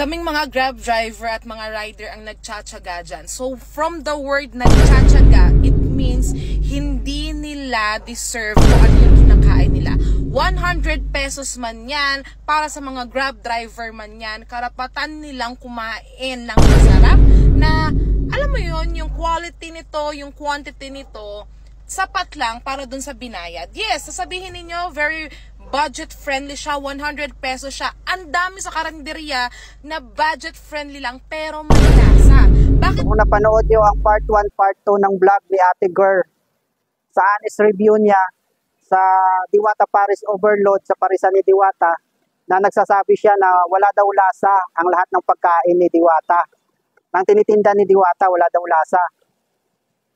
kaming mga Grab driver at mga rider ang nagtsatsaga dyan. So, from the word nagtsatsaga, it means hindi nila deserve kung ano yung kinakain nila. 100 pesos man yan, para sa mga Grab driver man yan, karapatan nilang kumain ng masarap na, alam mo yun, yung quality nito, yung quantity nito, sapat lang para dun sa binayad. Yes, sasabihin ninyo, very budget friendly siya, 100 pesos siya. Ang dami sa karinderya na budget friendly lang pero may lasa. Bakit? Kung napanood nyo ang part 1, part 2 ng vlog ni Ate Girl, sa honest review niya sa Diwata Paris Overload sa Parisan ni Diwata, na nagsasabi siya na wala daw lasa ang lahat ng pagkain ni Diwata. Nang tinitinda ni Diwata, wala daw lasa.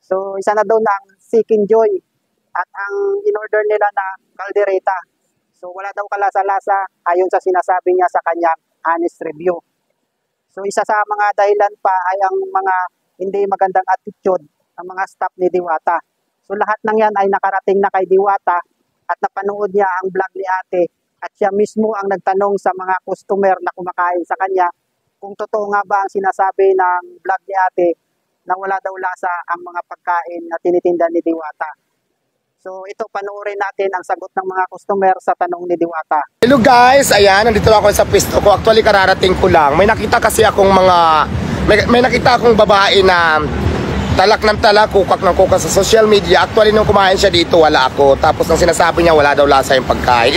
So, isa na daw na ang Seeking Joy at ang in-order nila na kaldereta. So, wala daw kalasa-lasa ayon sa sinasabi niya sa kanyang honest review. So, isa sa mga dahilan pa ay ang mga hindi magandang attitude ng mga staff ni Diwata. So, lahat ng yan ay nakarating na kay Diwata at napanood niya ang vlog ni Ate at siya mismo ang nagtanong sa mga customer na kumakain sa kanya kung totoo nga ba ang sinasabi ng vlog ni Ate na wala daw lasa ang mga pagkain na tinitinda ni Diwata. So ito, panoorin natin ang sagot ng mga customer sa tanong ni Diwata. Hello guys, ayan, nandito ako sa pwesto ko. Actually kararating ko lang. May nakita kasi akong may nakita akong babae na talak ng talak, kukak ng kukak sa social media. Actually nung kumain siya dito, wala ako. Tapos ang sinasabi niya, wala daw lasa yung pagkain.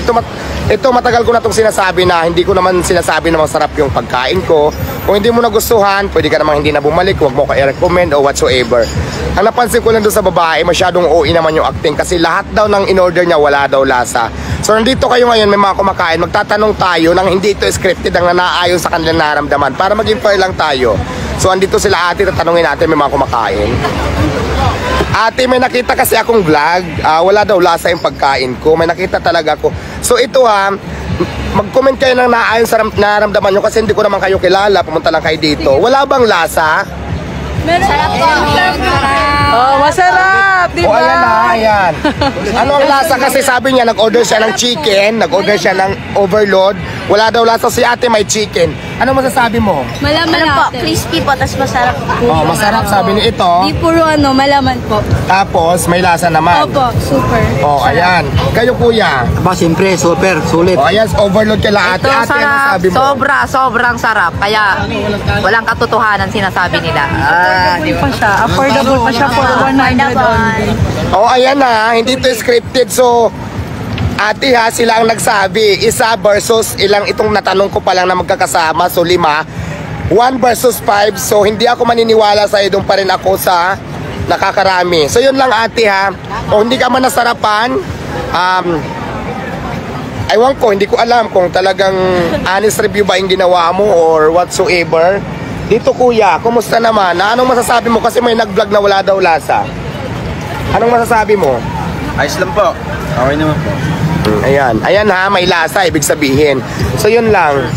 Ito matagal ko na itong sinasabi na hindi ko naman sinasabi na masarap yung pagkain ko. Kung hindi mo nagustuhan, pwede ka namang hindi na bumalik, huwag mo ka i-recommend o whatsoever. Ang napansin ko lang doon sa babae, masyadong OA naman yung acting kasi lahat daw ng in-order niya wala daw lasa. So nandito kayo ngayon, may mga kumakain, magtatanong tayo nang hindi ito scripted, ang nanaayon sa kanilang naramdaman para maging fair lang tayo. So andito sila ate, tatanungin natin may mga kumakain. Ate, may nakita kasi akong vlog, wala daw lasa yung pagkain ko, may nakita talaga ako. So ito mag-comment kayo ng naayon sa naramdaman nyo kasi hindi ko naman kayo kilala, pumunta lang kayo dito. Wala bang lasa? Masarap po. Oh, masarap, di ba? O ayan na, ayan. Ano ang lasa? Kasi sabi niya, nag-order siya ng chicken, nag-order siya ng overload. Wala daw lasa, si ate may chicken. Ano masasabi mo? Malaman po, crispy po, tapos masarap po. Oh, masarap sabi ni ito. Di puro malaman po. Tapos may lasa naman. Opo, super. Oh, ayan. Kayo kuya. Ba, siyempre, super, sulit. Oh, ayan, overload kila ate. Ito, Ate, ano sarap. sabi mo? Sobrang sarap. Kaya walang katotohanan sinasabi nila. Di ba? Affordable pa siya for 100 only. Oh, ayan na. Hindi to scripted. So, ate sila ang nagsabi. Isa versus ilang itong natanong ko pa lang na magkakasama. So, 5. 1 versus 5. So, hindi ako maniniwala sa doon pa rin ako sa nakakarami. So, yun lang ate O hindi ka man nasarapan, aywan ko, hindi ko alam kung talagang honest review ba yung ginawa mo or whatsoever. Dito kuya, kumusta naman? Anong masasabi mo? Kasi may nag-vlog na wala daw lasa. Anong masasabi mo? Ayos lang po. Okay naman po. Ayan, ayan may lasa, ibig sabihin. So yun lang.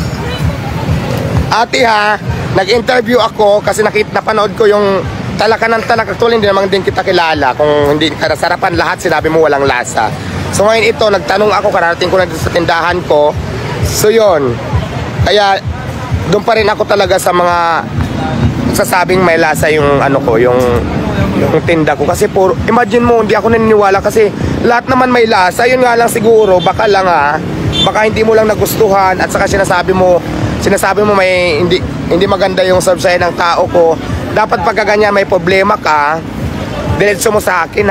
Ate nag-interview ako kasi napanood ko yung talaka ng talak. Actually hindi naman din kita kilala. Kung hindi ka nasarapan lahat, sinabi mo walang lasa. So ngayon ito, nagtanong ako, kararating ko na dito sa tindahan ko. So yun, kaya doon pa rin ako talaga sa mga sasabing may lasa yung yung tinda ko. Kasi imagine mo, hindi ako naniniwala kasi lahat naman may lasa. Yun nga lang siguro, baka lang baka hindi mo lang nagustuhan at saka sinasabi mo may hindi maganda yung serve sa'yo ng tao ko. Dapat pagka ganyan may problema ka, diretso mo sa akin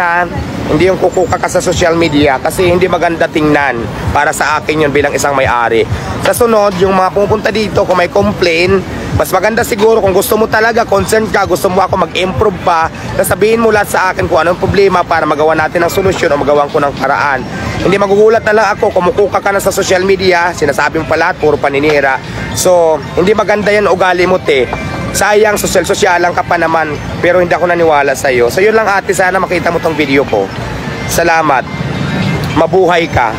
hindi yung kukuka ka sa social media kasi hindi maganda tingnan para sa akin yun bilang isang may-ari. Sa sunod, yung mga pumupunta dito kung may complain, mas maganda siguro kung gusto mo talaga, concerned ka, gusto mo ako mag-improve pa, sasabihin mo lahat sa akin kung anong problema para magawa natin ng solusyon o magawa ko ng paraan. Hindi magugulat na lang ako, kumukuka ka na sa social media, sinasabi mo pa lahat, puro paninira. So, hindi maganda yan ugali mo sayang, social-sosyalan ka pa naman, pero hindi ako naniwala sa'yo. So yun lang ate, sana makita mo tong video ko. Salamat. Mabuhay ka.